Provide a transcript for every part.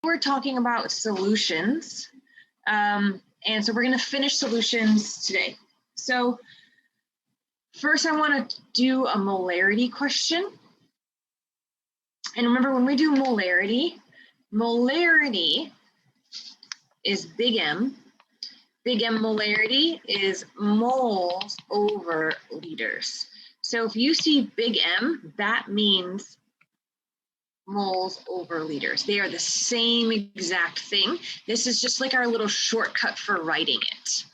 we're talking about solutions. And so we're going to finish solutions today. So first I want to do a molarity question. And remember, when we do molarity, molarity is big M. Big M molarity is moles over liters. So if you see big M, that means moles over liters. They are the same exact thing. This is just like our little shortcut for writing it.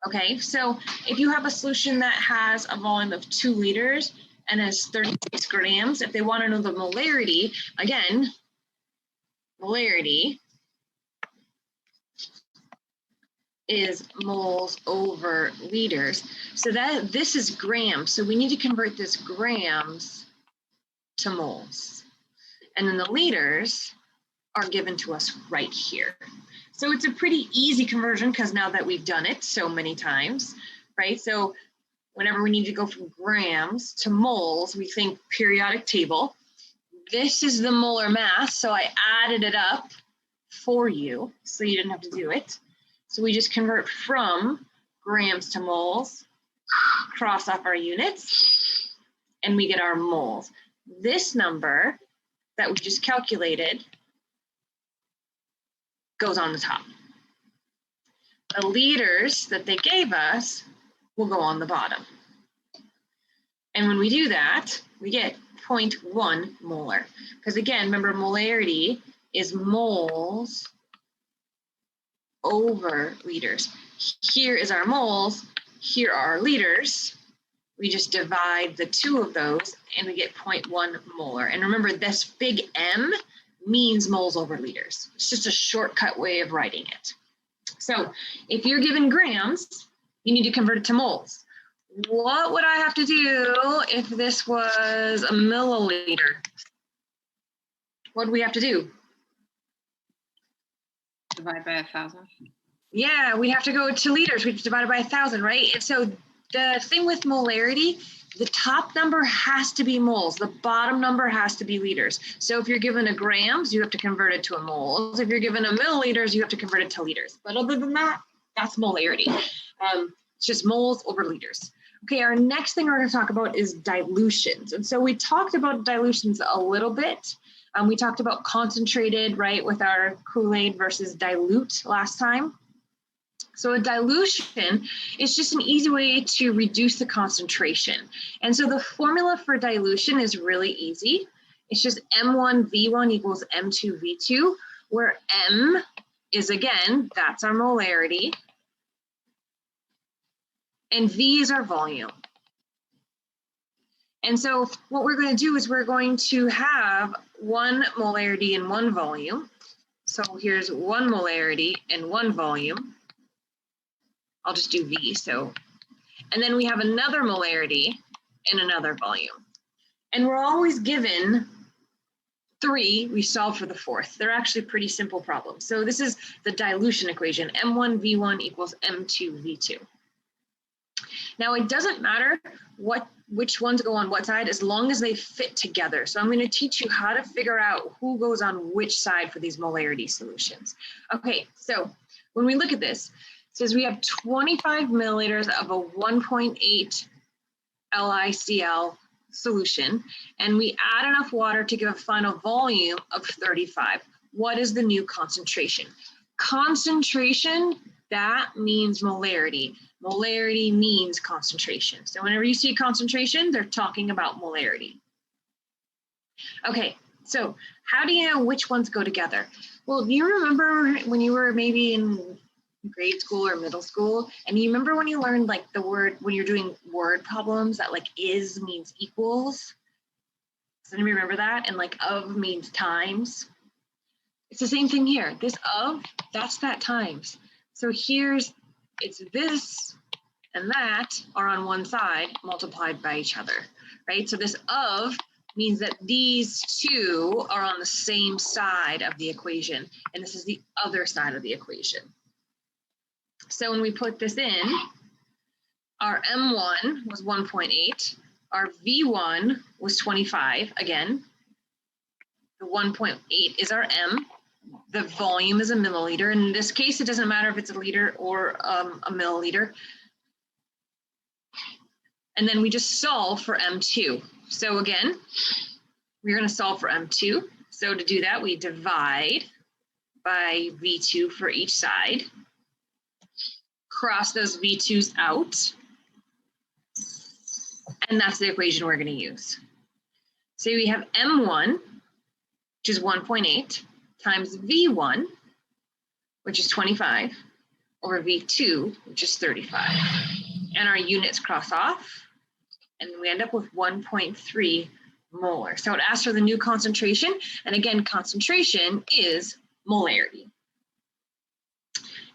Okay, so if you have a solution that has a volume of 2 liters and has 36 grams, if they want to know the molarity, again, molarity is moles over liters. So that this is grams. So we need to convert this grams to moles. And then the liters are given to us right here. So it's a pretty easy conversion because now that we've done it so many times, right? So whenever we need to go from grams to moles, we think periodic table. This is the molar mass, so I added it up for you so you didn't have to do it. So we just convert from grams to moles, cross off our units, and we get our moles. This number that we just calculated goes on the top. The liters that they gave us will go on the bottom. And when we do that, we get 0.1 molar. Because again, remember, molarity is moles over liters. Here is our moles, here are our liters. We just divide the 2 of those and we get 0.1 molar. And remember, this big M means moles over liters. It's just a shortcut way of writing it. So if you're given grams, you need to convert it to moles. What would I have to do if this was a milliliter? What do we have to do? Divide by 1,000. Yeah, we have to go to liters. We divide it by 1,000, right? And so the thing with molarity, the top number has to be moles. The bottom number has to be liters. So if you're given a grams, you have to convert it to a moles. If you're given a milliliters, you have to convert it to liters. But other than that, that's molarity. It's just moles over liters. Okay, our next thing we're going to talk about is dilutions. And so we talked about dilutions a little bit. We talked about concentrated, right, with our Kool-Aid versus dilute last time. So a dilution is just an easy way to reduce the concentration. And so the formula for dilution is really easy. It's just M1V1 equals M2V2, where M is, again, that's our molarity, and V is our volume. And so what we're going to do is we're going to have 1 molarity and 1 volume. So here's 1 molarity and 1 volume. I'll just do V. So, and then we have another molarity and another volume. And we're always given 3, we solve for the 4th. They're actually pretty simple problems. So this is the dilution equation, M1V1 equals M2V2. Now it doesn't matter which ones go on what side as long as they fit together. So I'm going to teach you how to figure out who goes on which side for these molarity solutions. Okay, so when we look at this, it says we have 25 milliliters of a 1.8 LiCl solution, and we add enough water to give a final volume of 35. What is the new concentration? Concentration, that means molarity. Molarity means concentration. So whenever you see concentration, they're talking about molarity. Okay, so how do you know which ones go together? Well, do you remember when you were maybe in grade school or middle school, and you remember when you learned like the word, when you're doing word problems that like is means equals? Does anybody remember that? And like of means times. It's the same thing here. This of, that's that times. So here's, it's this and that are on one side multiplied by each other, right? So this of means that these 2 are on the same side of the equation, and this is the other side of the equation. So when we put this in, our M1 was 1.8, our V1 was 25, again, the 1.8 is our M, The volume is a milliliter. In this case, it doesn't matter if it's a liter or a milliliter. And then we just solve for M2. So again, we're going to solve for M2. So to do that, we divide by V2 for each side. Cross those V2s out. And that's the equation we're going to use. So we have M1, which is 1.8, times V1, which is 25, over V2, which is 35. And our units cross off, and we end up with 1.3 molar. So it asks for the new concentration, and again, concentration is molarity.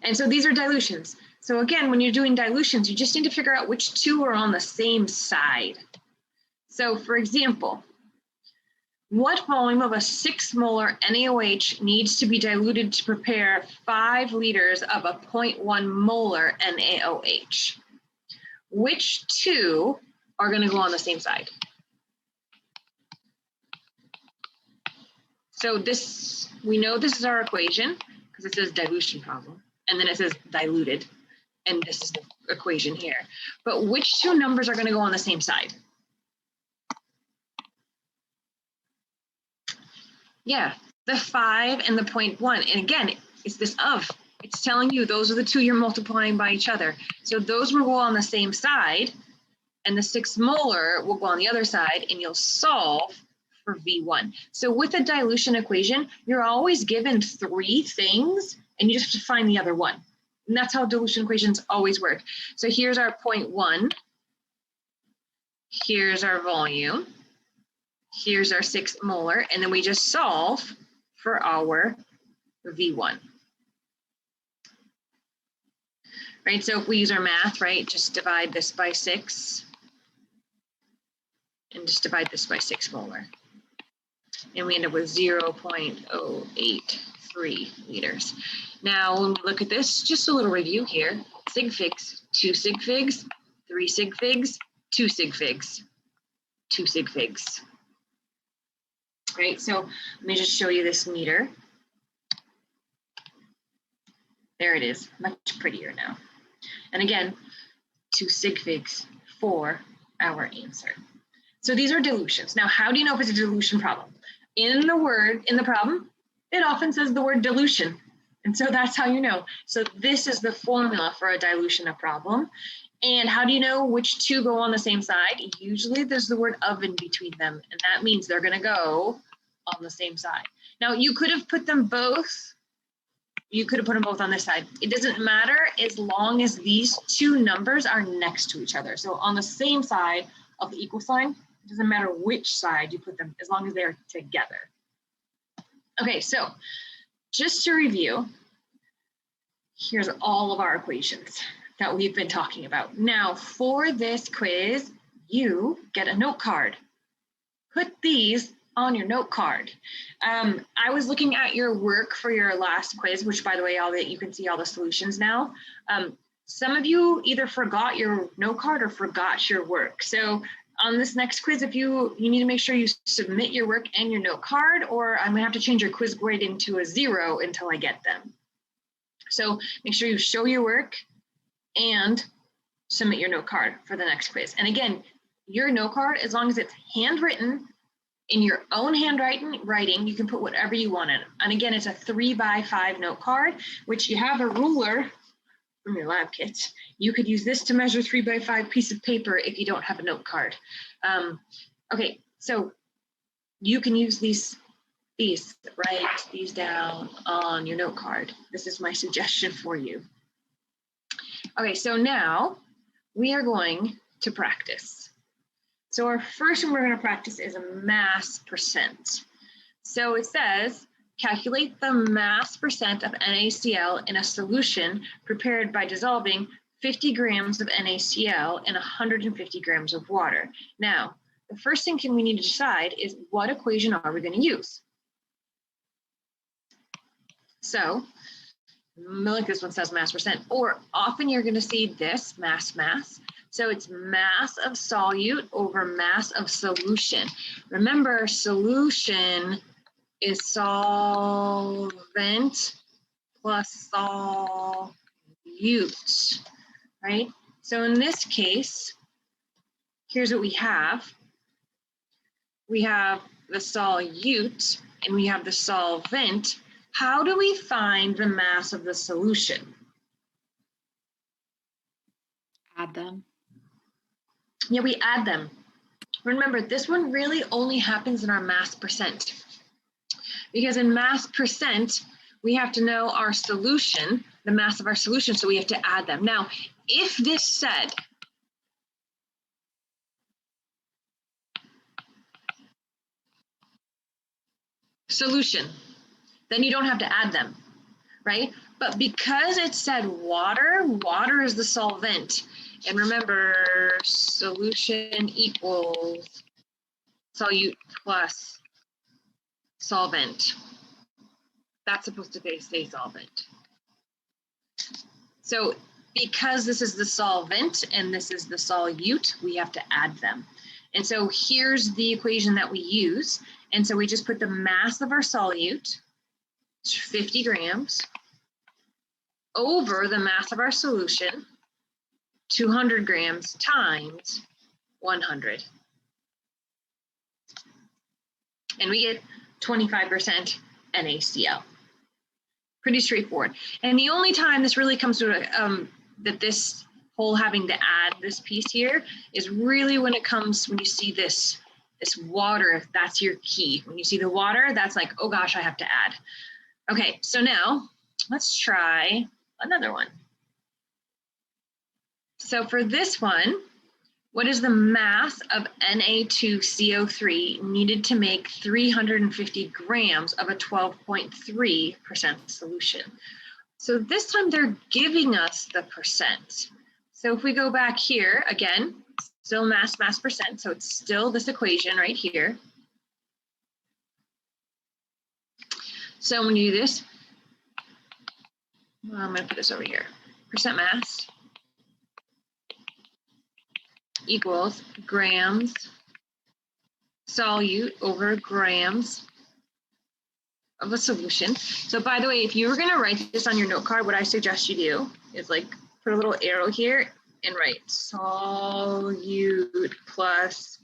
And so these are dilutions. So again, when you're doing dilutions, you just need to figure out which two are on the same side. So for example, what volume of a 6 molar NaOH needs to be diluted to prepare 5 liters of a 0.1 molar NaOH? Which two are going to go on the same side? So this, we know this is our equation because it says dilution problem, and then it says diluted, and this is the equation here. But which two numbers are going to go on the same side? Yeah, the 5 and the 0.1. And again, it's this of. It's telling you those are the two you're multiplying by each other. So those will go on the same side, and the 6 molar will go on the other side, and you'll solve for V1. So with a dilution equation, you're always given 3 things, and you just have to find the other one. And that's how dilution equations always work. So here's our 0.1. Here's our volume. Here's our 6 molar, and then we just solve for our V1. Right, so if we use our math, right, just divide this by 6, and just divide this by 6 molar. And we end up with 0.083 liters. Now, when we look at this, just a little review here. Sig figs, 2 sig figs, 3 sig figs, 2 sig figs, 2 sig figs. Right, so let me just show you this meter. There it is, much prettier now. And again, 2 sig figs for our answer. So these are dilutions. Now, how do you know if it's a dilution problem? In the problem, it often says the word dilution. And so that's how you know. So this is the formula for a dilution of problem. And how do you know which two go on the same side? Usually there's the word of in between them, and that means they're going to go on the same side. Now, you could have put them both. You could have put them both on this side. It doesn't matter as long as these two numbers are next to each other. So on the same side of the equal sign, it doesn't matter which side you put them, as long as they're together. Okay, so just to review, here's all of our equations that we've been talking about. Now, for this quiz, you get a note card. Put these on your note card. I was looking at your work for your last quiz, which, by the way, you can see all the solutions now. Some of you either forgot your note card or forgot your work. So on this next quiz, if you need to make sure you submit your work and your note card, or I'm gonna have to change your quiz grade into a 0 until I get them. So make sure you show your work and submit your note card for the next quiz. And again, your note card, as long as it's handwritten in your own handwriting, you can put whatever you want in it. And again, it's a 3x5 note card, which you have a ruler from your lab kit. You could use this to measure 3x5 piece of paper if you don't have a note card. Okay, so you can use these, write these down on your note card. This is my suggestion for you. Okay, so now we are going to practice. So our first one we're going to practice is a mass percent. So it says, calculate the mass percent of NaCl in a solution prepared by dissolving 50 grams of NaCl in 150 grams of water. Now, the first thing we need to decide is what equation are we going to use? So, like this one says mass percent, or often you're going to see this mass. So it's mass of solute over mass of solution. Remember, solution is solvent plus solute, right? So in this case, here's what we have. We have the solute and we have the solvent. How do we find the mass of the solution? Add them. Yeah, we add them. Remember, this one really only happens in our mass percent. Because in mass percent, we have to know our solution, the mass of our solution, so we have to add them. Now, if this said, solution, then you don't have to add them, right? But because it said water, water is the solvent. And remember, solution equals solute plus solvent. That's supposed to stay solvent. So because this is the solvent and this is the solute, we have to add them. And so here's the equation that we use. And so we just put the mass of our solute, 50 grams, over the mass of our solution, 200 grams times 100. And we get 25% NaCl. Pretty straightforward. And the only time this really comes to that this whole having to add this piece here is really when it comes, when you see this water, if that's your key. When you see the water, that's like, oh gosh, I have to add. Okay, so now let's try another one. So for this one, what is the mass of Na2CO3 needed to make 350 grams of a 12.3% solution? So this time they're giving us the percent. So if we go back here, again, still mass percent, so it's still this equation right here. So when you do this, I'm going to put this over here. Percent mass equals grams solute over grams of a solution. So by the way, if you were going to write this on your note card, what I suggest you do is like put a little arrow here and write solute plus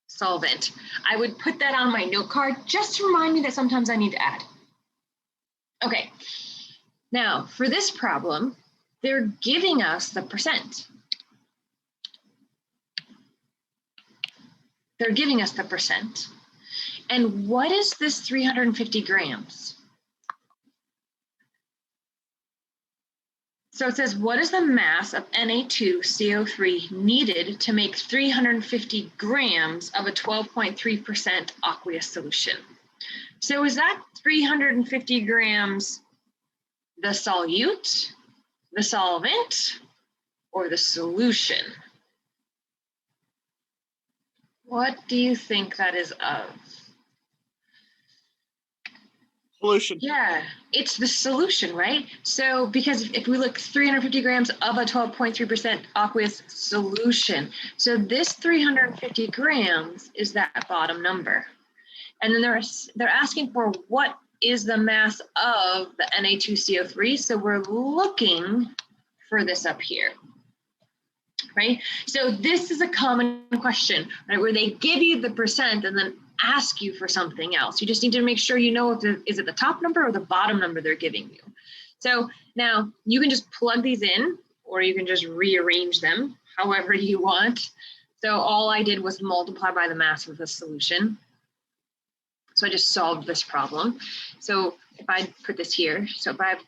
solvent. I would put that on my note card just to remind me that sometimes I need to add. Okay, now for this problem, they're giving us the percent. They're giving us the percent. And what is this 350 grams? So it says, what is the mass of Na2CO3 needed to make 350 grams of a 12.3% aqueous solution? So is that 350 grams the solute, the solvent, or the solution? What do you think that is of? Solution. Yeah, it's the solution, right? So because if we look 350 grams of a 12.3% aqueous solution, so this 350 grams is that bottom number. And then they're asking for what is the mass of the Na2CO3. So we're looking for this up here, right? So this is a common question, right? Where they give you the percent and then ask you for something else. You just need to make sure you know if is it the top number or the bottom number they're giving you. So now you can just plug these in, or you can just rearrange them however you want. So all I did was multiply by the mass of the solution. So I just solved this problem. So if I put this here, so if I have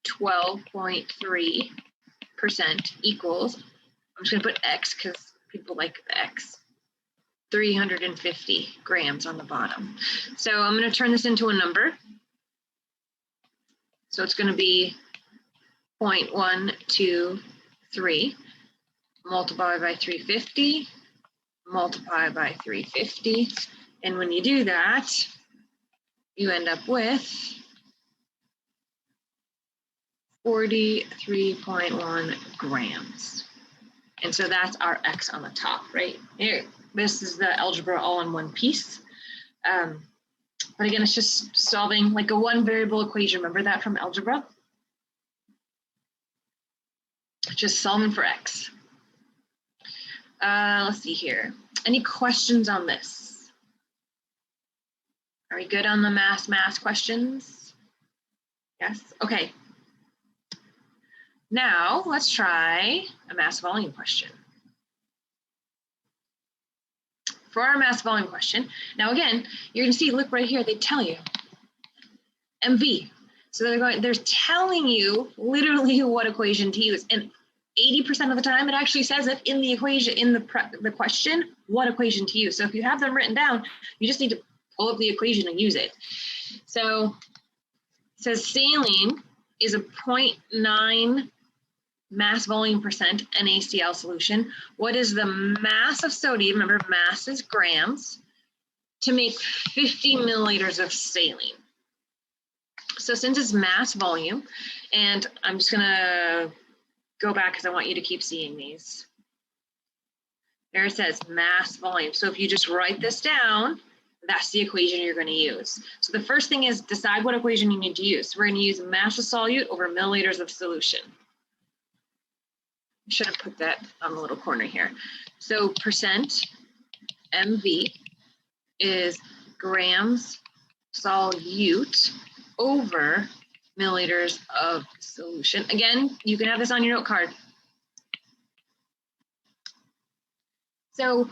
12.3% equals, I'm just going to put X because people like the X, 350 grams on the bottom. So I'm going to turn this into a number. So it's going to be 0.123 multiplied by 350, multiply by 350. And when you do that, you end up with 43.1 grams. And so that's our X on the top, right? Here, this is the algebra all in one piece. But again, it's just solving like a one variable equation. Remember that from algebra? Just solving for x. Let's see here. Any questions on this? Are we good on the mass questions? Yes, okay. Now let's try a mass volume question. For our mass volume question, now again, you're gonna see, look right here, they tell you MV. So they're telling you literally what equation to use. And 80% of the time, it actually says it in the equation, in the question, what equation to use. So if you have them written down, you just need to pull up the equation and use it. So it says saline is a 0.9 mass volume percent NaCl solution. What is the mass of sodium? Remember, mass is grams, to make 50 milliliters of saline. So since it's mass volume, and I'm just gonna go back because I want you to keep seeing these. There it says mass volume. So if you just write this down, that's the equation you're going to use. So the first thing is decide what equation you need to use. We're going to use mass of solute over milliliters of solution. I should have put that on the little corner here. So percent MV is grams solute over milliliters of solution. Again, you can have this on your note card. So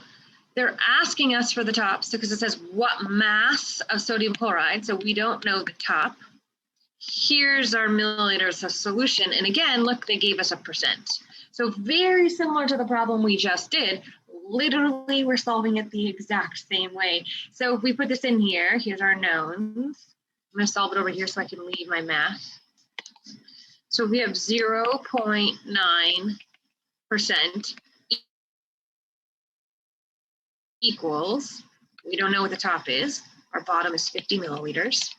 they're asking us for the top, so because it says what mass of sodium chloride, so we don't know the top. Here's our milliliters of solution, and again, look, they gave us a percent. So very similar to the problem we just did, literally we're solving it the exact same way. So if we put this in here, here's our knowns. I'm gonna solve it over here so I can leave my math. So we have 0.9% equals, we don't know what the top is, our bottom is 50 milliliters.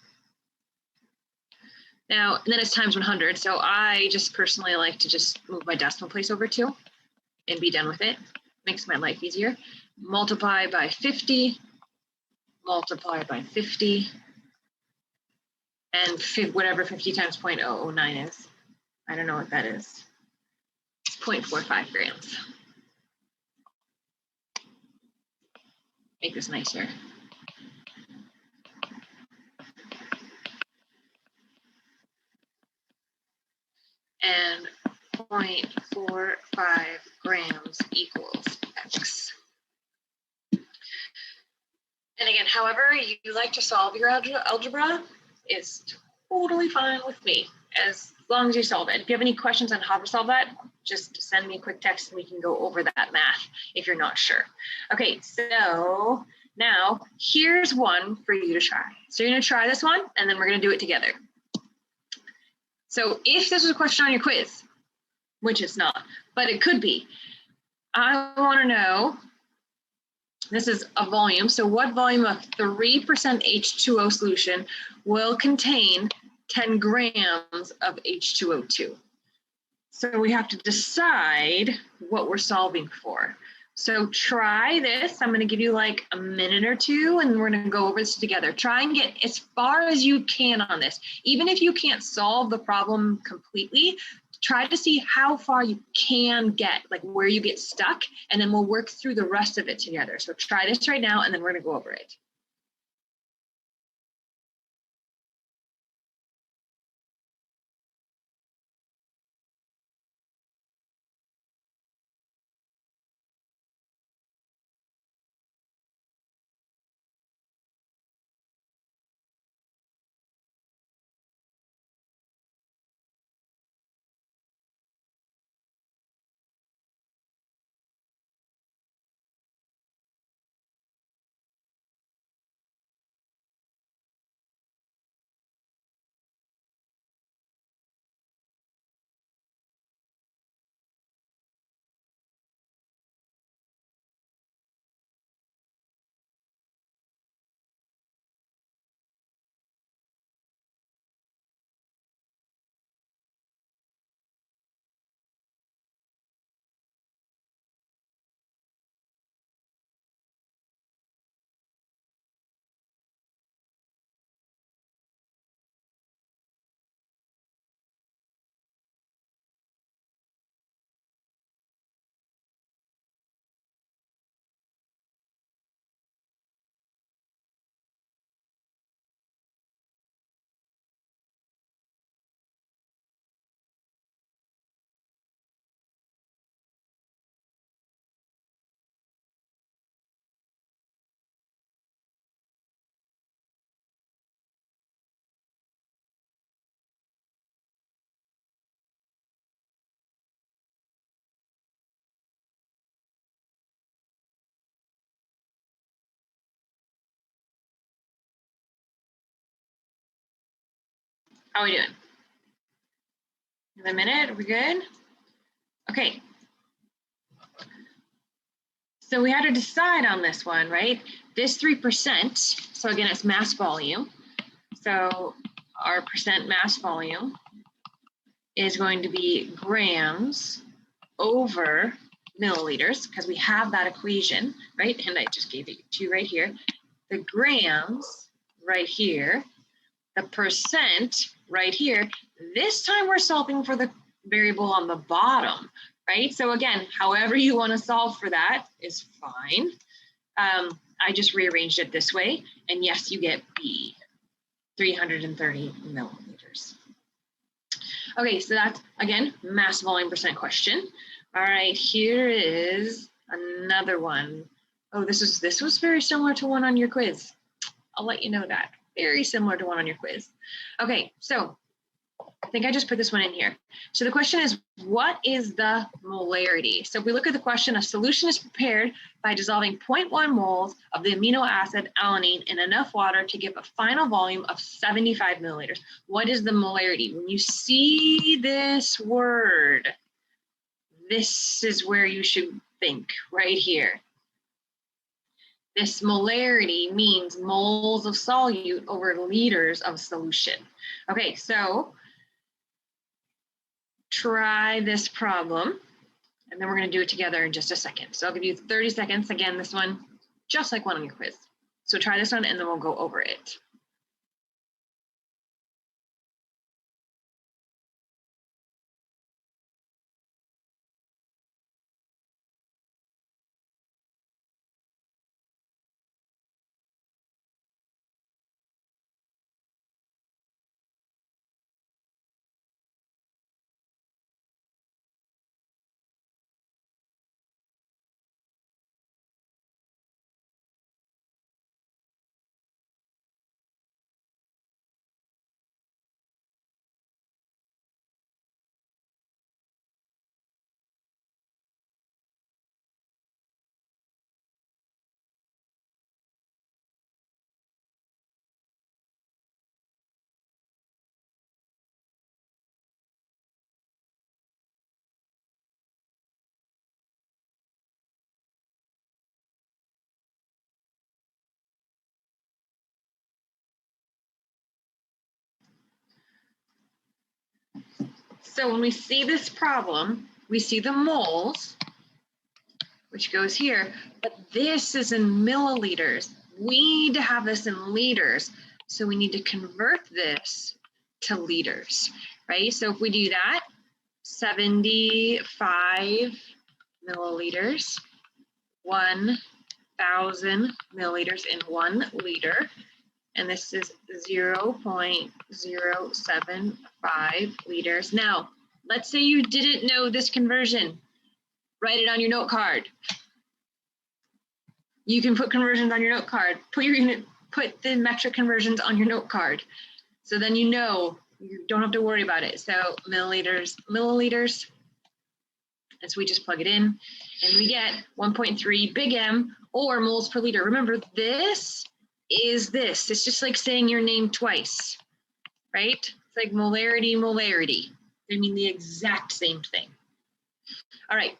Now, and then it's times 100, so I just personally like to just move my decimal place over 2 and be done with it. Makes my life easier. Multiply by 50, multiply by 50, and whatever 50 times 0.009 is. I don't know what that is. It's 0.45 grams. Make this nicer. And 0.45 grams equals X. And again, however you like to solve your algebra is totally fine with me, as long as you solve it. If you have any questions on how to solve that, just send me a quick text and we can go over that math if you're not sure. Okay, so now here's one for you to try. So you're gonna try this one and then we're gonna do it together. So if this was a question on your quiz, which it's not, but it could be, I wanna know, this is a volume, so what volume of 3% H2O solution will contain 10 grams of H2O2? So we have to decide what we're solving for. So try this. I'm going to give you like a minute or two and we're going to go over this together. Try and get as far as you can on this. Even if you can't solve the problem completely, try to see how far you can get, like where you get stuck, and then we'll work through the rest of it together. So try this right now and then we're going to go over it. How are we doing? Another minute, are we good? Okay. So we had to decide on this one, right? This 3%, so again, it's mass volume. So our percent mass volume is going to be grams over milliliters, because we have that equation, right? And I just gave it to you right here. The grams right here, the percent right here. This time we're solving for the variable on the bottom, right? So again, however you want to solve for that is fine. I just rearranged it this way, and yes, you get B, 330 milliliters. Okay, so that's, again, mass volume percent question. All right, here is another one. Oh, this was very similar to one on your quiz. I'll let you know that. Very similar to one on your quiz. Okay, so I think I just put this one in here. So the question is, what is the molarity? So if we look at the question, a solution is prepared by dissolving 0.1 moles of the amino acid alanine in enough water to give a final volume of 75 milliliters. What is the molarity? When you see this word, this is where you should think, right here. This molarity means moles of solute over liters of solution. Okay, so try this problem, and then we're going to do it together in just a second. So I'll give you 30 seconds. Again, this one, just like one on your quiz. So try this one, and then we'll go over it. So when we see this problem, we see the moles, which goes here, but this is in milliliters. We need to have this in liters. So we need to convert this to liters, right? So if we do that, 75 milliliters, 1,000 milliliters in 1 liter, and this is 0.075 liters. Now, let's say you didn't know this conversion. Write it on your note card. You can put conversions on your note card. Put the metric conversions on your note card. So then you know, you don't have to worry about it. So milliliters, and so we just plug it in, and we get 1.3 big M, or moles per liter. Remember, this is this. It's just like saying your name twice, right? It's like molarity. They mean the exact same thing. All right.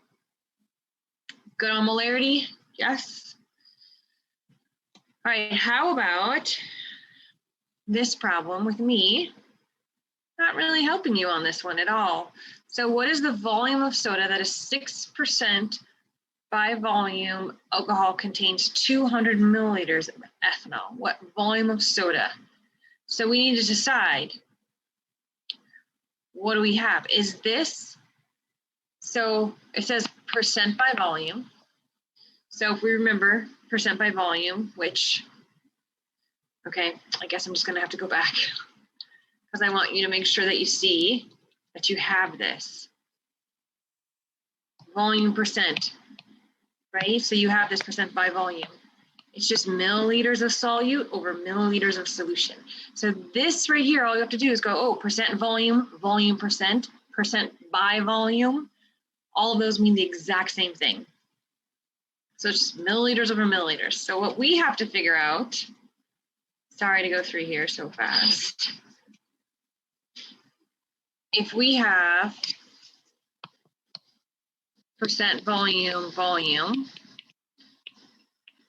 Good on molarity? Yes. All right, how about this problem with me? Not really helping you on this one at all. So what is the volume of soda that is 6% by volume alcohol contains 200 milliliters of ethanol? What volume of soda? So we need to decide, what do we have? Is this, so it says percent by volume. So if we remember percent by volume, which, okay, I guess I'm just gonna have to go back because I want you to make sure that you see that you have this. Volume percent, right? So you have this percent by volume. It's just milliliters of solute over milliliters of solution. So this right here, all you have to do is go, oh, percent volume, volume percent by volume. All of those mean the exact same thing. So it's just milliliters over milliliters. So what we have to figure out, sorry to go through here so fast. if we have percent volume,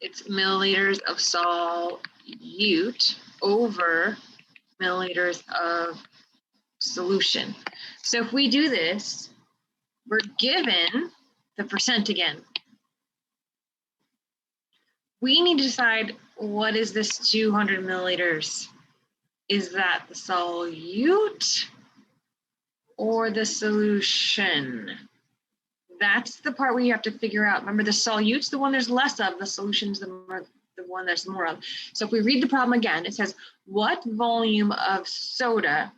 it's milliliters of solute over milliliters of solution. So if we do this, we're given the percent again. We need to decide, what is this 200 milliliters? Is that the solute or the solution? That's the part where you have to figure out. Remember, the solute's the one there's less of, the solution's the one there's more of. So if we read the problem again, it says, what volume of soda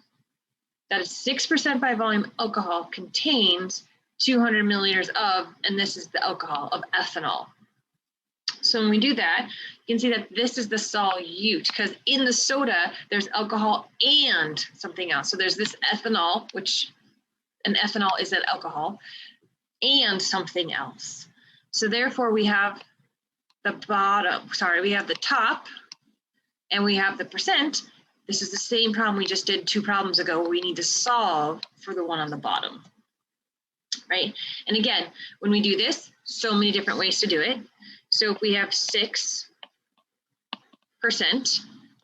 that is 6% by volume alcohol contains 200 milliliters of, and this is the alcohol, of ethanol. So when we do that, you can see that this is the solute, because in the soda, there's alcohol and something else. So there's this ethanol, which an ethanol is an alcohol, and something else. So therefore we have the we have the top, and we have the percent. This is the same problem we just did 2 problems ago, where we need to solve for the one on the bottom, right? And again, when we do this, so many different ways to do it. So if we have 6%,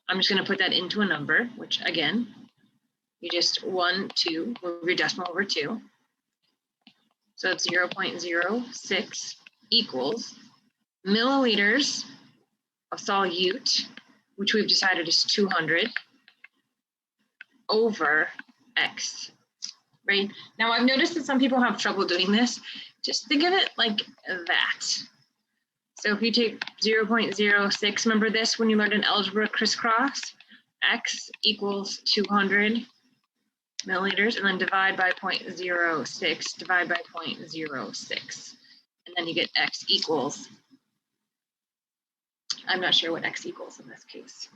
I'm just going to put that into a number, which again, you just 1, 2, move your decimal over 2. So it's 0.06 equals milliliters of solute, which we've decided is 200, over X, right? Now I've noticed that some people have trouble doing this. Just think of it like that. So if you take 0.06, remember this when you learned in algebra crisscross? X equals 200 milliliters, and then divide by 0.06, divide by 0.06. And then you get X equals, I'm not sure what X equals in this case.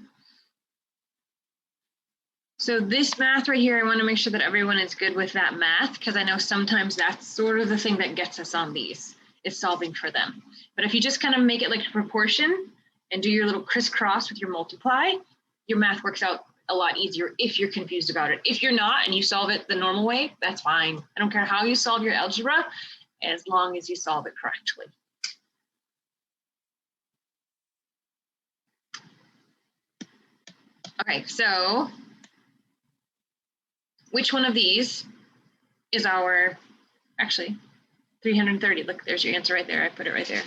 So this math right here, I want to make sure that everyone is good with that math, because I know sometimes that's sort of the thing that gets us on these, is solving for them. But if you just kind of make it like a proportion and do your little crisscross with your multiply, your math works out a lot easier if you're confused about it. If you're not and you solve it the normal way, that's fine. I don't care how you solve your algebra, as long as you solve it correctly. Okay, so which one of these is our, actually, 330? Look, there's your answer right there. I put it right there.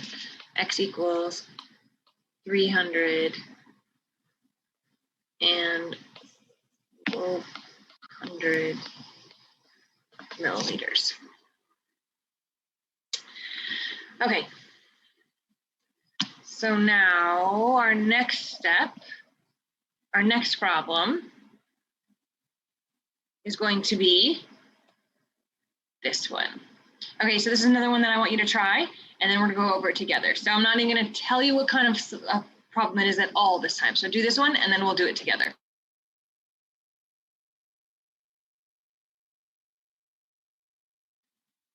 X equals 300 and 100 milliliters. Okay. So now our next step, our next problem is going to be this one. Okay, so this is another one that I want you to try, and then we're gonna go over it together. So I'm not even gonna tell you what kind of problem it is at all this time. So do this one, and then we'll do it together.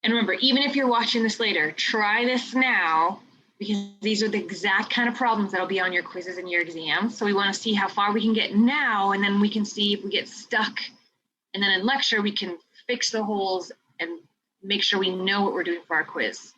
And remember, even if you're watching this later, try this now, because these are the exact kind of problems that'll be on your quizzes and your exams. So we wanna see how far we can get now, and then we can see if we get stuck. And then in lecture, we can fix the holes and make sure we know what we're doing for our quiz.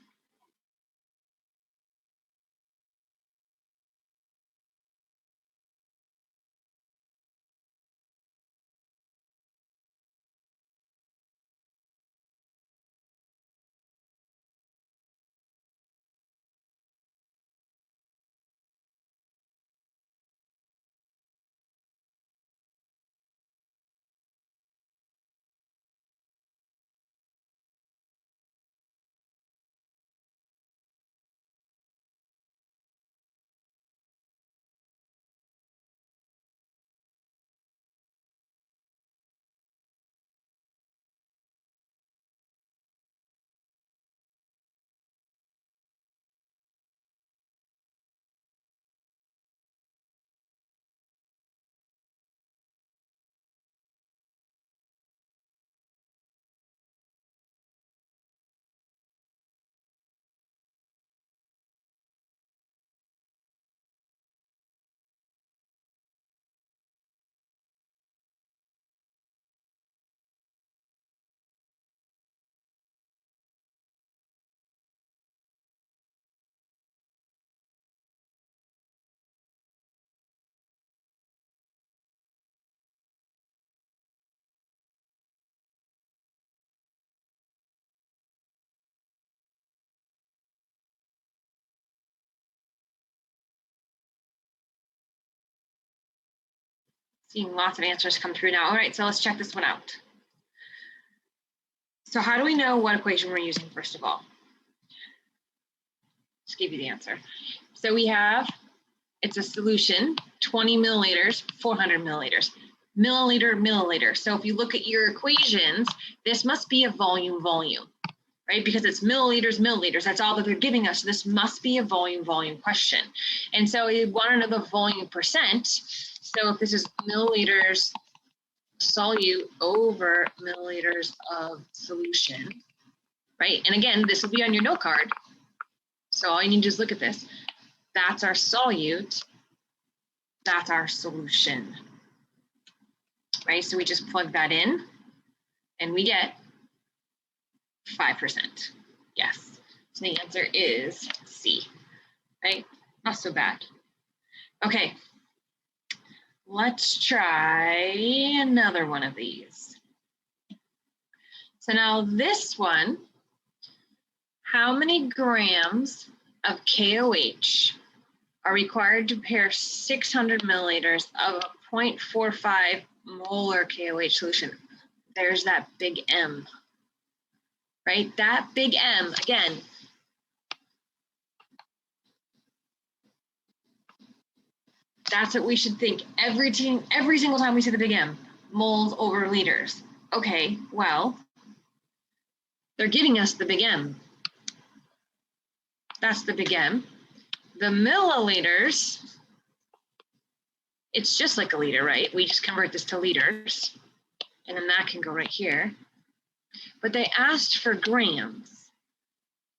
Seeing lots of answers come through now. All right, so let's check this one out. So how do we know what equation we're using, first of all? Just give you the answer. So we have, it's a solution, 20 milliliters, 400 milliliters. Milliliter, milliliter. So if you look at your equations, this must be a volume, right? Because it's milliliters, milliliters. That's all that they're giving us. This must be a volume question. And so we want to know the volume percent. So if this is milliliters solute over milliliters of solution, right? And again, this will be on your note card. So all you need to do is look at this. That's our solute. That's our solution, right? So we just plug that in and we get 5%. Yes. So the answer is C, right? Not so bad. Okay. Let's try another one of these. So now this one, how many grams of KOH are required to prepare 600 milliliters of a 0.45 molar KOH solution? There's that big M, right? That big M, again, that's what we should think every single time we see the big M, moles over liters. Okay, well, they're giving us the big M. That's the big M. The milliliters, it's just like a liter, right? We just convert this to liters, and then that can go right here. But they asked for grams.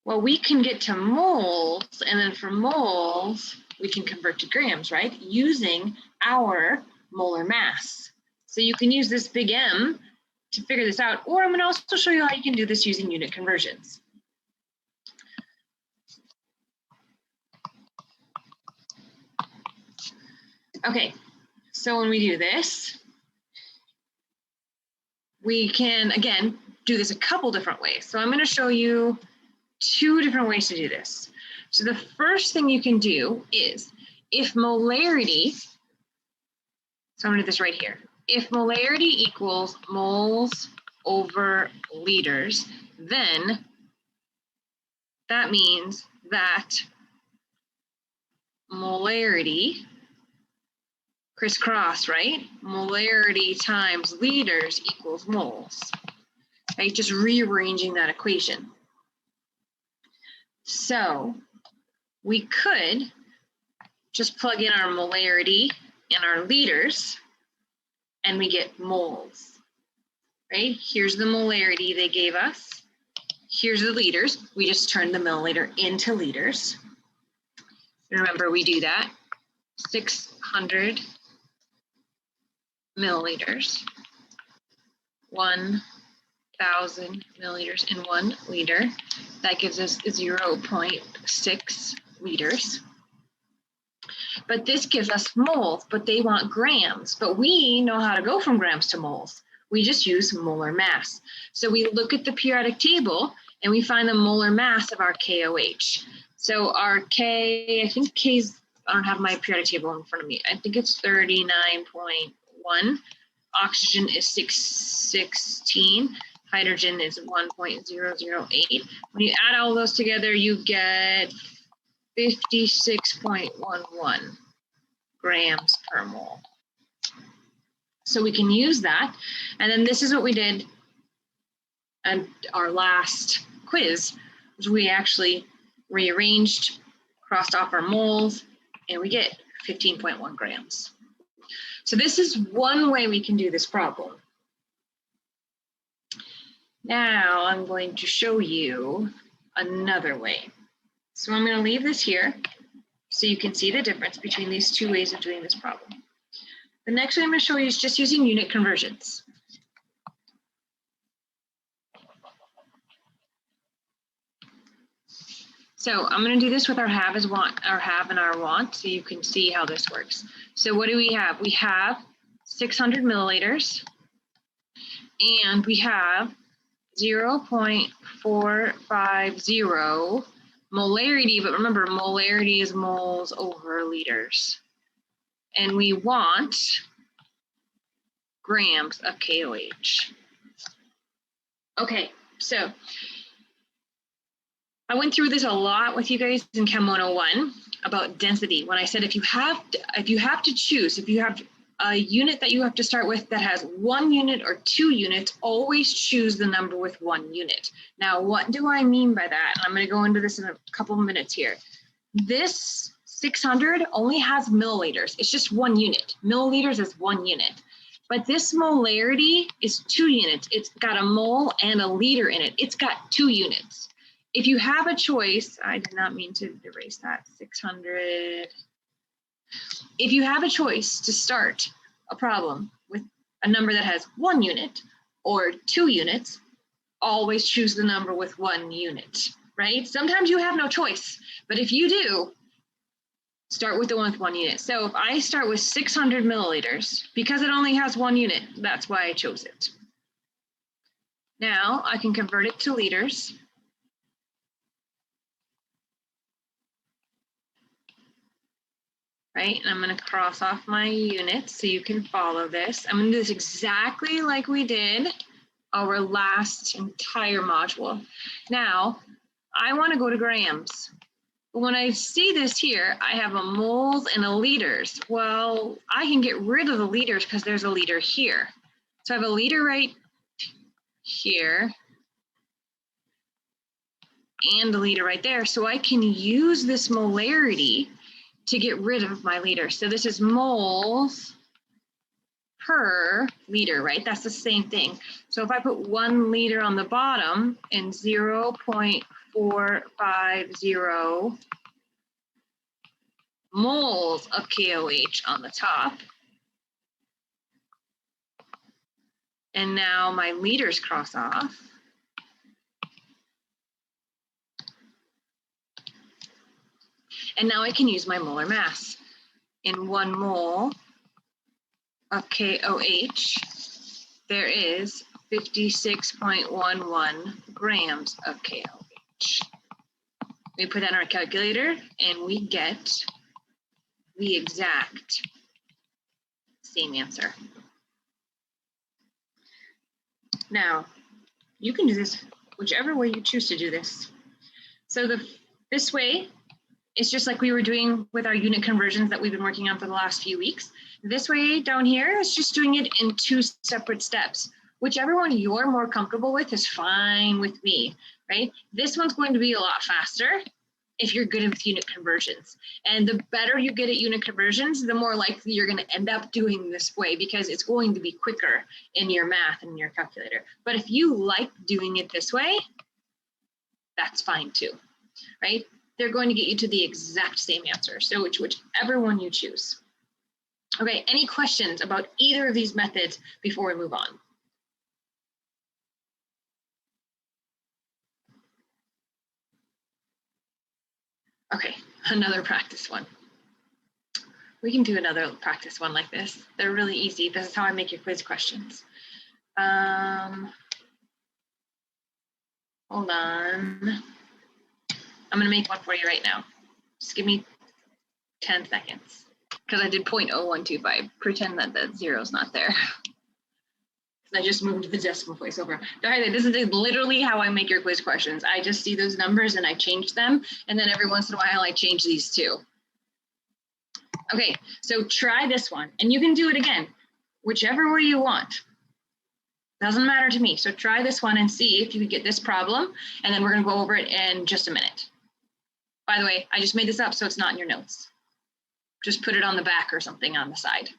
Well, we can get to moles, and then for moles, we can convert to grams, right? Using our molar mass. So you can use this big M to figure this out, or I'm going to also show you how you can do this using unit conversions. Okay, so when we do this, we can, again, do this a couple different ways. So I'm going to show you 2 different ways to do this. So the first thing you can do is, if molarity, so I'm going to do this right here. If molarity equals moles over liters, then that means that molarity, crisscross, right? Molarity times liters equals moles, right? Just rearranging that equation. So we could just plug in our molarity and our liters, and we get moles, right? Here's the molarity they gave us. Here's the liters. We just turned the milliliter into liters. Remember, we do that. 600 milliliters, 1,000 milliliters in 1 liter. That gives us 0.6 liters. But this gives us moles, but they want grams. But we know how to go from grams to moles. We just use molar mass. So we look at the periodic table and we find the molar mass of our KOH. So our K, I think K's, I don't have my periodic table in front of me. I think it's 39.1. Oxygen is 616. Hydrogen is 1.008. When you add all those together, you get 56.11 grams per mole. So we can use that. And then this is what we did at our last quiz, was we actually rearranged, crossed off our moles, and we get 15.1 grams. So this is one way we can do this problem. Now I'm going to show you another way. So I'm going to leave this here so you can see the difference between these 2 ways of doing this problem. The next way I'm going to show you is just using unit conversions. So I'm going to do this with our have and our want, so you can see how this works. So what do we have? We have 600 milliliters, and we have 0.450 molarity, but remember, molarity is moles over liters. And we want grams of KOH. Okay, so I went through this a lot with you guys in Chem 101 about density. When I said if you have to choose, if you have a unit that you have to start with that has 1 unit or 2 units, always choose the number with 1 unit. Now, what do I mean by that? I'm going to go into this in a couple of minutes here. This 600 only has milliliters. It's just 1 unit. Milliliters is 1 unit. But this molarity is 2 units. It's got a mole and a liter in it. It's got 2 units. If you have a choice, I did not mean to erase that, 600. If you have a choice to start a problem with a number that has 1 unit or 2 units, always choose the number with 1 unit, right? Sometimes you have no choice, but if you do, start with the one with 1 unit. So if I start with 600 milliliters, because it only has 1 unit, that's why I chose it. Now I can convert it to liters. Right, and I'm going to cross off my units so you can follow this. I'm going to do this exactly like we did our last entire module. Now, I want to go to grams. When I see this here, I have a moles and a liters. Well, I can get rid of the liters because there's a liter here. So I have a liter right here and a liter right there. So I can use this molarity to get rid of my liter. So this is moles per liter, right? That's the same thing. So if I put 1 liter on the bottom and 0.450 moles of KOH on the top, and now my liters cross off, and now I can use my molar mass. In 1 mole of KOH, there is 56.11 grams of KOH. We put that in our calculator and we get the exact same answer. Now, you can do this whichever way you choose to do this. So this way, it's just like we were doing with our unit conversions that we've been working on for the last few weeks. This way down here is just doing it in 2 separate steps. Whichever one you're more comfortable with is fine with me, right? This one's going to be a lot faster if you're good with unit conversions. And the better you get at unit conversions, the more likely you're going to end up doing this way because it's going to be quicker in your math and your calculator. But if you like doing it this way, that's fine too, right? They're going to get you to the exact same answer. So whichever one you choose. Okay, any questions about either of these methods before we move on? Okay, another practice one. We can do another practice one like this. They're really easy. This is how I make your quiz questions. Hold on. I'm gonna make one for you right now. Just give me 10 seconds. Because I did 0.0125. Pretend that that zero's not there. I just moved the decimal place over. This is literally how I make your quiz questions. I just see those numbers and I change them. And then every once in a while I change these too. Okay, so try this one. And you can do it again, whichever way you want. Doesn't matter to me. So try this one and see if you can get this problem. And then we're going to go over it in just a minute. By the way, I just made this up so it's not in your notes. Just put it on the back or something on the side.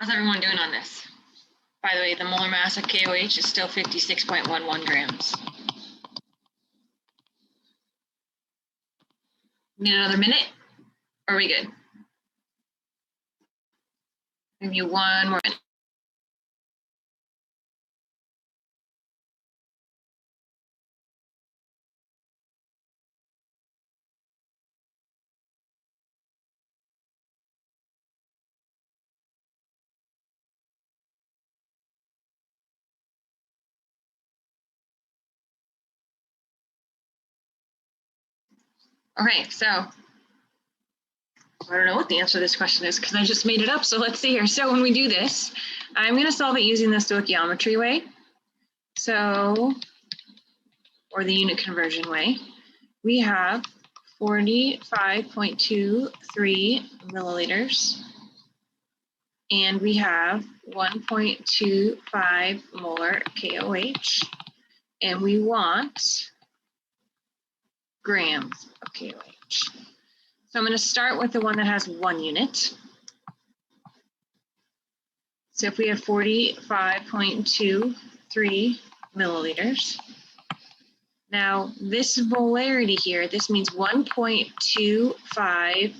How's everyone doing on this? By the way, the molar mass of KOH is still 56.11 grams. Need another minute? Or are we good? Give you one more minute. Okay, so I don't know what the answer to this question is because I just made it up. So let's see here. So when we do this, I'm going to solve it using the stoichiometry way. So, or the unit conversion way. We have 45.23 milliliters. And we have 1.25 molar KOH. And we want grams of KOH. So I'm going to start with the one that has 1 unit. So if we have 45.23 milliliters. Now this molarity here, this means 1.25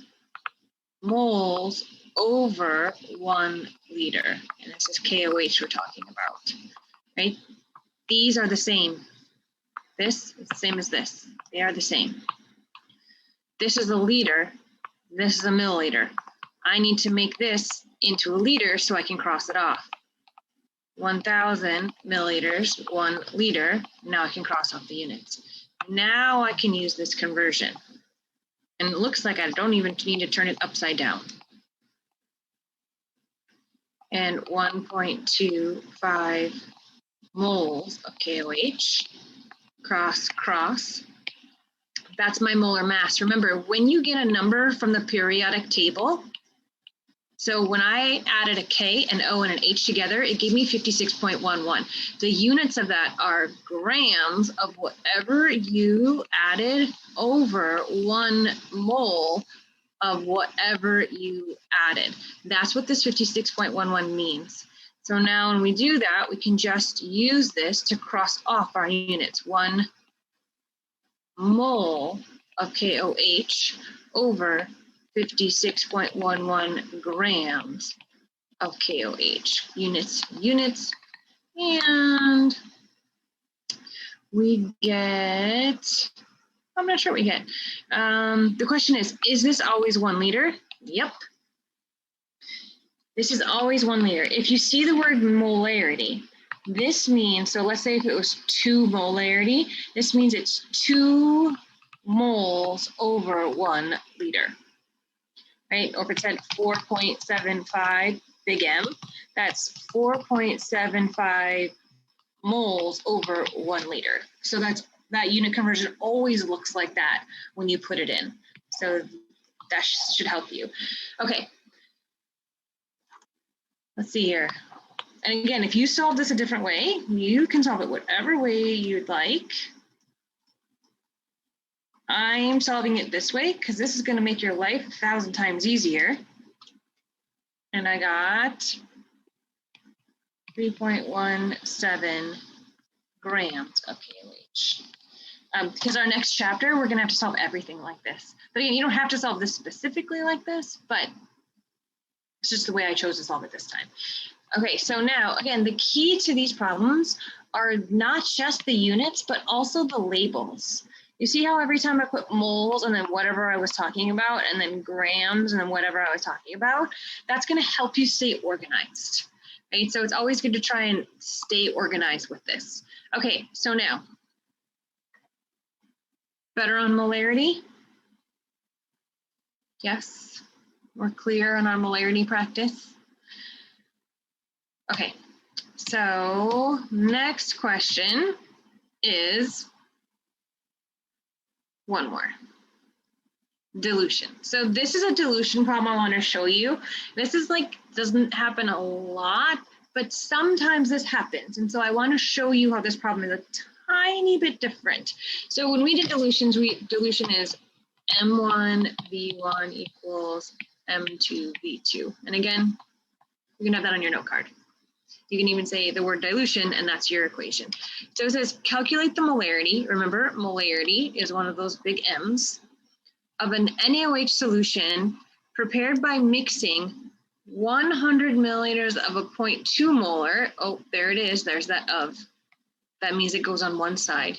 moles over 1 liter. And this is KOH we're talking about, right? These are the same. This is the same as this. They are the same. This is a liter. This is a milliliter. I need to make this into a liter so I can cross it off. 1,000 milliliters, 1 liter. Now I can cross off the units. Now I can use this conversion. And it looks like I don't even need to turn it upside down. And 1.25 moles of KOH, cross. That's my molar mass. Remember, when you get a number from the periodic table, so when I added a K, an O, and an H together, it gave me 56.11. The units of that are grams of whatever you added over 1 mole of whatever you added. That's what this 56.11 means. So now when we do that, we can just use this to cross off our units. 1 mole of KOH over 56.11 grams of KOH. Units, and we get, I'm not sure what we get. The question is this always 1 liter? Yep. This is always 1 liter. If you see the word molarity, this means, so let's say if it was 2 molarity, this means it's 2 moles over 1 liter, right? Or if it said 4.75 big M, that's 4.75 moles over 1 liter. So that unit conversion always looks like that when you put it in. So that should help you. Okay. Let's see here. And again, if you solve this a different way, you can solve it whatever way you'd like. I'm solving it this way because this is going to make your life 1,000 times easier. And I got 3.17 grams of KOH. Because our next chapter, we're going to have to solve everything like this. But again, you don't have to solve this specifically like this, but it's just the way I chose to solve it this time. Okay, so now, again, the key to these problems are not just the units, but also the labels. You see how every time I put moles and then whatever I was talking about, and then grams and then whatever I was talking about, that's going to help you stay organized, right? So it's always good to try and stay organized with this. Okay, so now, better on molarity? Yes, we're clear on our molarity practice? Okay, so next question is one more. Dilution. So this is a dilution problem I want to show you. This is like, doesn't happen a lot, but sometimes this happens. And so I want to show you how this problem is a tiny bit different. So when we did dilutions, dilution is M1 V1 equals M2 V2. And again, You can have that on your note card. You can even say the word dilution, and that's your equation. So it says calculate the molarity. Remember, molarity is one of those big M's of an NaOH solution prepared by mixing 100 milliliters of a 0.2 molar. Oh, there it is. There's that of. That means it goes on one side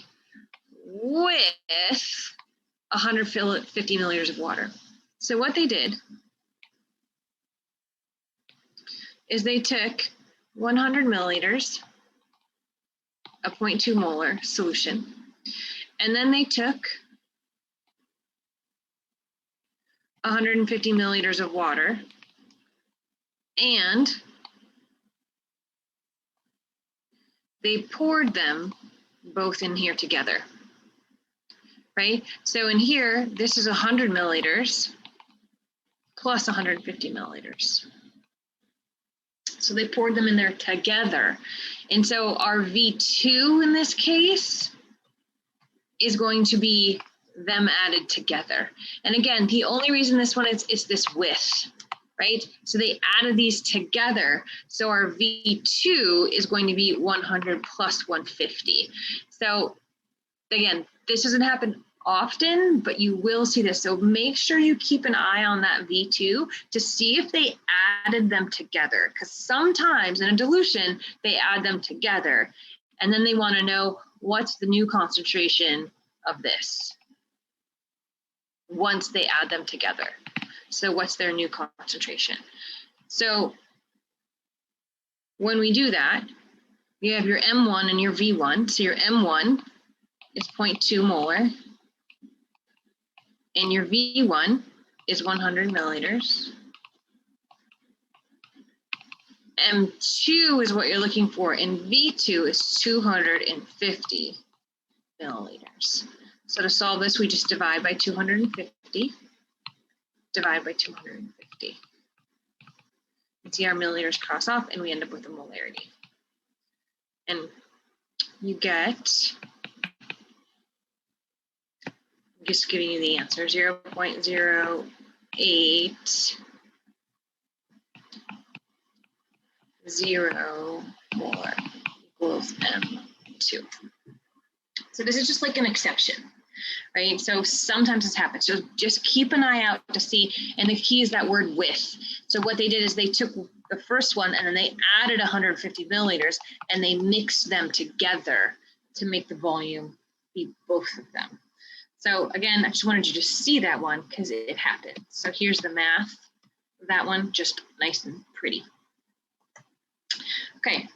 with 150 milliliters of water. So what they did is they took 100 milliliters, a 0.2 molar solution, and then they took 150 milliliters of water, and they poured them both in here together, right? So in here, this is 100 milliliters plus 150 milliliters. So they poured them in there together. And so our V2 in this case is going to be them added together. And again, the only reason this one is this with, right? So they added these together. So our V2 is going to be 100 plus 150. So again, this doesn't happen often, but you will see this. So make sure you keep an eye on that V2 to see if they added them together, because sometimes in a dilution, they add them together. And then they want to know what's the new concentration of this once they add them together. So what's their new concentration? So when we do that, you have your M1 and your V1. So your M1 is 0.2 molar. And your V1 is 100 milliliters. M2 is what you're looking for, and V2 is 250 milliliters. So to solve this, we just divide by 250, divide by 250. And see our milliliters cross off, and we end up with a molarity. And you get, I'm just giving you the answer, 0.08 molar equals M2. So this is just like an exception, right? So sometimes this happens. So just keep an eye out to see, and the key is that word with. So what they did is they took the first one and then they added 150 milliliters and they mixed them together to make the volume be both of them. So again, I just wanted you to see that one because it happened. So here's the math of that one, just nice and pretty. Okay,